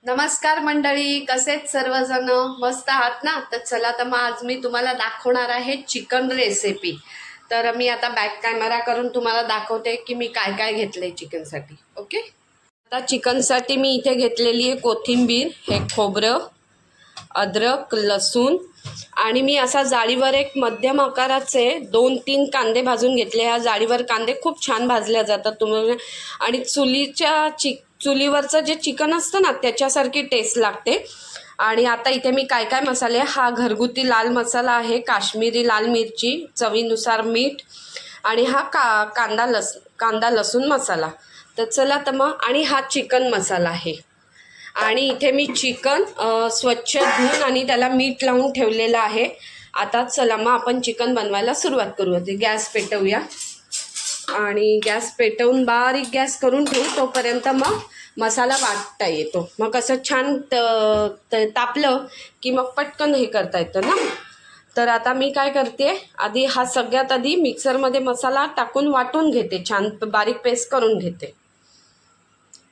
नमस्कार मंडळी, कसेच सर्वजण? मस्त आहात ना? तर चला, तर मग आज मी तुम्हाला दाखवणार आहे चिकन रेसिपी. तर मी आता बॅक कॅमेरा करून तुम्हाला दाखवते की मी काय काय घेतलंय चिकनसाठी. ओके, आता चिकनसाठी मी इथे घेतलेली आहे कोथिंबीर, हे खोबरं, अद्रक, लसूण आणि मी असा जाळीवर एक मध्यम आकाराचे 2-3 कांदे भाजून घेतले. ह्या जाळीवर कांदे खूप छान भाजल्या जातात तुम्हाला. आणि चुलीवरचं जे चिकन असतं ना त्याच्यासारखी टेस्ट लागते. आणि आता इथे मी काय काय मसाले, हा घरगुती लाल मसाला आहे, काश्मीरी लाल मिरची, चवीनुसार मीठ आणि हा कांदा लसूण मसाला. तर चला तर मग, आणि हा चिकन मसाला आहे. आणि इथे मी चिकन स्वच्छ धुवून आणि त्याला मीठ लावून ठेवलेलं आहे. आता चला मग आपण चिकन बनवायला सुरुवात करूया. गॅस पेटवूया आणि गॅस पेटवून बारीक गॅस करून ठेवू, तोपर्यंत मग मसाला वाटता येतो. मग कसं छान तापलं की मग पटकन हे करता येतं ना. तर आता मी काय करते, सगळ्यात आधी मिक्सरमध्ये मसाला टाकून वाटून घेते, छान बारीक पेस्ट करून घेते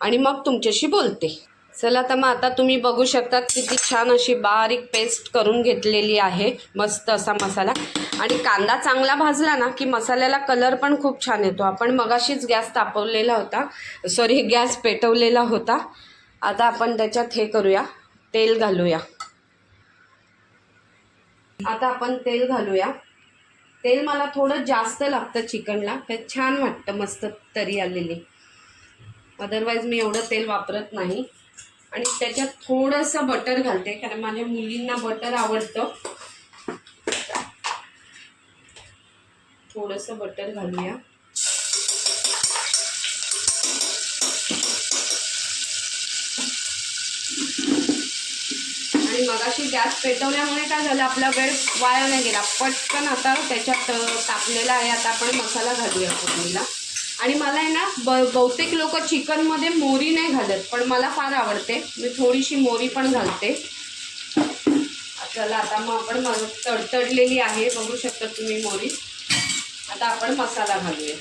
आणि मग तुमच्याशी बोलते. चला तर मग आता तुम्ही बघू शकता किती छान अशी बारीक पेस्ट करून घेतलेली आहे, मस्त असा मसाला. आणि कांदा चांगला भाजला ना की मसाल्याला कलर पण खूप छान येतो. आपण मगाशीच गॅस पेटवलेला होता. आता आपण त्याच्यात हे करूया, तेल घालूया. आता आपण तेल घालूया. तेल मला थोडं जास्त लागतं चिकनला, ते छान वाटतं, मस्त तरी आलेली. अदरवाईज मी एवढं तेल वापरत नाही. आणि त्याच्यात थोडंसं बटर घालते, कारण माझ्या मुलींना बटर आवडतं. थोडंसं बटर घालूया. आणि मगाशी गॅस पेटवल्यामुळे काय झालं, आपला वेळ वाया नाही गेला, पटकन आता त्याच्यात टाकलेला आहे. आता आपण मसाला घालूया फोडणीला. आणि मला आहे ना, बहुतेक लोक चिकनमध्ये मोहरी नाही घालत, पण मला फार आवडते, मी थोडीशी मोहरी पण घालते. चला आता मग आपण तडतडलेली आहे, बघू शकता तुम्ही मोहरी. आता आपण मसाला घालूया.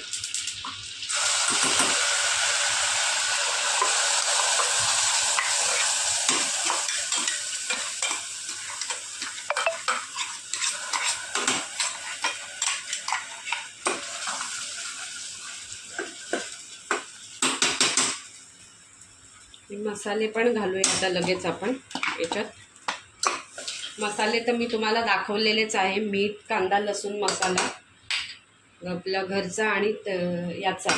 मसाले पण घालूया आता लगेच आपण याच्यात. मसाले तर मी तुम्हाला दाखवलेलेच आहे, मीठ, कांदा लसूण मसाला आपला घरचा, आणि याचा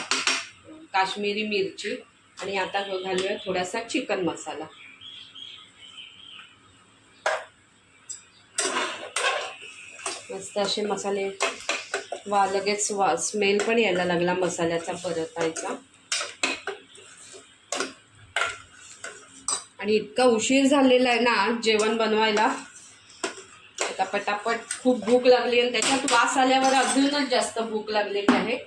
काश्मीरी मिरची. आणि आता घालूया थोडासा चिकन मसाला. मस्त असे मसाले लगेच स्मेल पण यायला लागला मसाल्याचा परतायचा. आणि इतका उशीर झालेला आहे ना जेवण बनवायला, आता पटापट. खूप भूक लागली आणि त्याच्यात वास आल्यावर अजूनच जास्त भूक लागलेली आहे.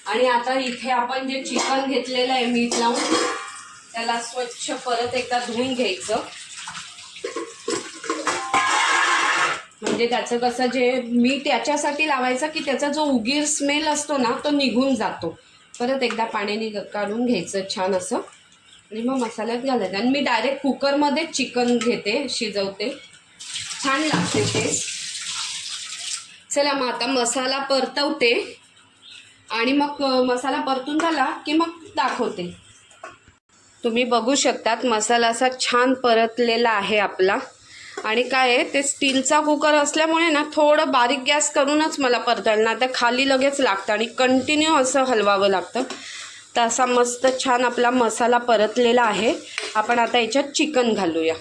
आणि आता इथे आपण जे चिकन घेतलेलं आहे मीठ लावून, त्याला स्वच्छ परत एकदा धुवून घ्यायचं. म्हणजे त्याचं कसं, जे मीठ याच्यासाठी लावायचं की त्याचा जो उगीर स्मेल असतो ना तो निघून जातो. परत एकदा पाण्याने काढून घ्यायचं छान असं, आणि मग मसाल्यात घालायचं. आणि मी डायरेक्ट कुकरमध्ये चिकन घेते, शिजवते, छान लागते टेस्ट. चला मग आता मसाला परतवते आणि मग मसाला परतून झाला की मग दाखवते. तुम्ही बघू शकतात मसाला असा छान परतलेला आहे आपला. आणि काय आहे, ते स्टीलचा कुकर असल्यामुळे ना थोडं बारीक गॅस करूनच मला परतायला, ना तर खाली लगेच लागतं आणि कंटिन्यू असं हलवावं लागतं. तर असा मस्त छान आपला मसाला परतलेला आहे. आपण आता याच्यात चिकन घालूया.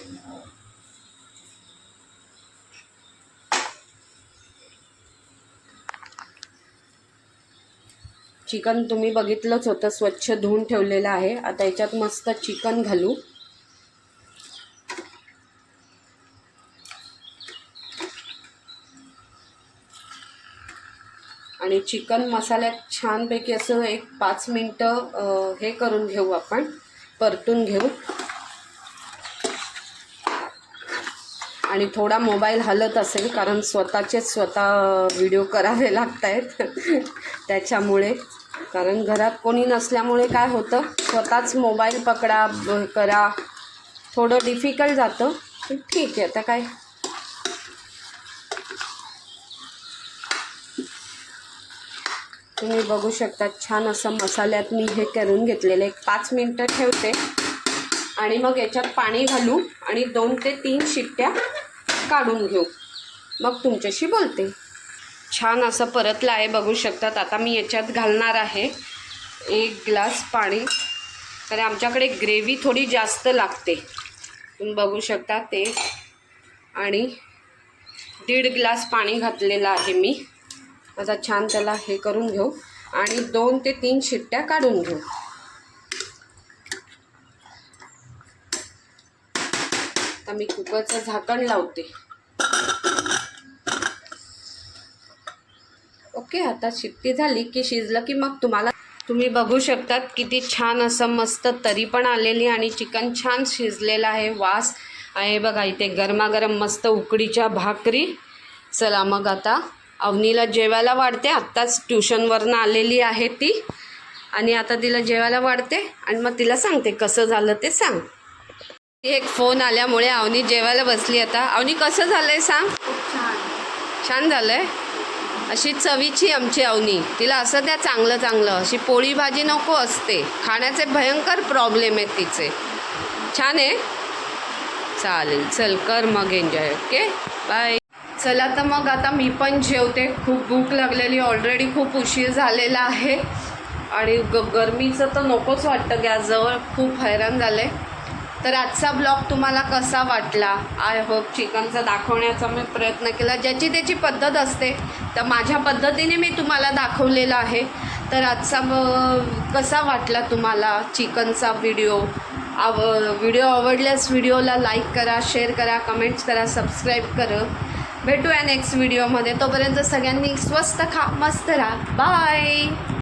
चिकन तुम्ही बघितलंच होतं, स्वच्छ धुवून ठेवलेलं आहे. आता याच्यात मस्त चिकन घालू. आणि चिकन मसाल्यात छानपैकी असं 1-5 मिनटं हे करून घेऊ, आपण परतून घेऊ. आणि थोडा मोबाईल हलत असेल कारण स्वतः व्हिडिओ करावे लागत आहेत त्याच्यामुळे. कारण घरात कोणी नसल्यामुळे काय होतं, स्वतःच मोबाईल पकडा करा, थोडं डिफिकल्ट जातं, पण ठीक आहे. आता काय, तुम्ही बघू शकता छान असं मसाल्यात मी हे करून घेतलेलं. एक 5 मिनटं ठेवते आणि मग याच्यात पाणी घालू आणि 2 ते 3 शिट्ट्या काढून घेऊ, मग तुमच्याशी बोलते. छान असं परतलं आहे बघू शकतात. आता मी याच्यात घालणार आहे 1 ग्लास पाणी, कारण आमच्याकडे ग्रेव्ही थोडी जास्त लागते, तुम्ही बघू शकता ते. आणि 1.5 ग्लास पाणी घातलेलं आहे मी. आता छान त्याला हे करून घेऊ आणि 2 ते 3 शिट्ट्या काढून घेऊ. आता मी कुकरचं झाकण लावते. ओके, आता शिट्टी झाली की शिजलं की मग तुम्ही बघू शकतात किती छान असं मस्त तरी पण आलेली आणि चिकन छान शिजलेलं आहे. वास आहे बघा इथे, गरमागरम मस्त उकडीच्या भाकरी. चला मग आता अवनीला जेवायला वाढते. आत्ताच ट्युशनवरनं आलेली आहे ती आणि आता तिला जेवायला वाढते आणि मग तिला सांगते कसं झालं ते सांग. एक फोन आल्यामुळे अवनी जेवायला बसली. आता अवनी कसं झालं आहे सांग. छान झालं आहे. अशी चवीची आमची अवनी, तिला असं द्या चांगलं चांगलं, अशी पोळी भाजी नको असते. खाण्याचे भयंकर प्रॉब्लेम आहेत तिचे. छान आहे. चालेल, चल कर मग एन्जॉय. Okay, bye. चला तर मग आता मी पण जेवते. खूप भूक लागलेली, ऑलरेडी खूप उशीर झालेला आहे आणि गरमीचं तर नकोच वाटतं गॅसजवळ, खूप हैराण झालं आहे. तर आजचा ब्लॉग तुम्हाला कसा वाटला. आय होप चिकनचा दाखवण्याचा मी प्रयत्न केला. ज्याची त्याची पद्धत असते, तर माझ्या पद्धतीने मी तुम्हाला दाखवलेला आहे. तर आजचा कसा वाटला तुम्हाला चिकनचा व्हिडिओ. व्हिडिओ आवडल्यास व्हिडिओला लाईक करा, शेअर करा, कमेंट्स करा, सबस्क्राईब करा. भेटूया नेक्स्ट व्हिडिओमध्ये. तोपर्यंत सगळ्यांनी स्वस्त खा, मस्त राहा. बाय.